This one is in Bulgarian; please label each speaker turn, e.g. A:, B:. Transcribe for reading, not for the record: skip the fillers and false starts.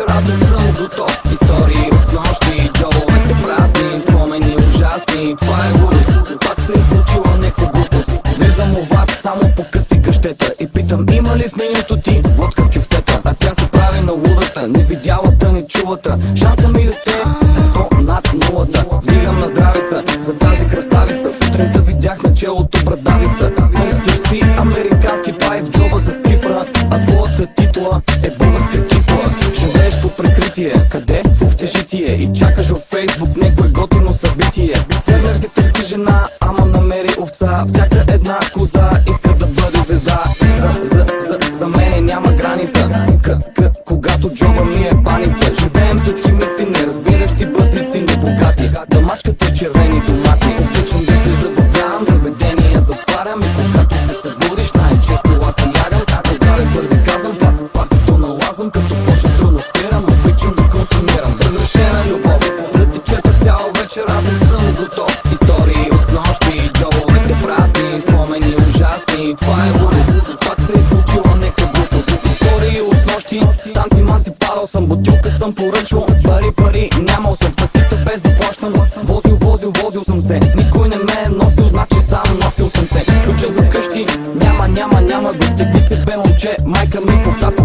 A: Разно съм готов. Истории от снощи, джобовете празни, спомени ужасни. Това е лудост, пак се е случила някаква глупост. Влизам у вас само по къси къщета и питам: има ли в менюто ти водка в кюфтета? А тя се прави на лудата, не видялата, не чувата. Шанса ми дете е 100 над нулата. Вдигам на здравица за тази красавица. Сутринта видях на челото брадавица. Търсиш си американски пай в джоба с цифра, а твоята титла е българска кифла. Живееш под прикритие, къде? В общежитие, и чакаш във Фейсбук някое готино събитие. Фермер си търси жена, ама намери овца. Всяка една коза иска да бъде звезда. За мене няма граница, когато джоба ми е баница. Живеем след химици, неразбиращи бъсници, небогати. Да мачкате с червени домати. Обичам да се забавлявам, заведения затварям. И когато се събудиш, най-често аз се ядам. Ако здраве първи казвам, партито налазвам. Като почна трудно спирам, обичам да консумирам. Разрешена любов, да ти чета цял вечер, аз не съм готов. Истории от снощи, джобовете празни, спомени ужасни. Това е лудост, пак се е случила някаква глупост. Истории от снощи, танци манци, падал съм, бутилка съм поръчвал. Пари, нямал съм в таксита без да плащам. Возил съм се, никой не ме е носил, значи сам носил съм се. Ключа за вкъщи, няма го стегни се бе момче. Майка ми повтапа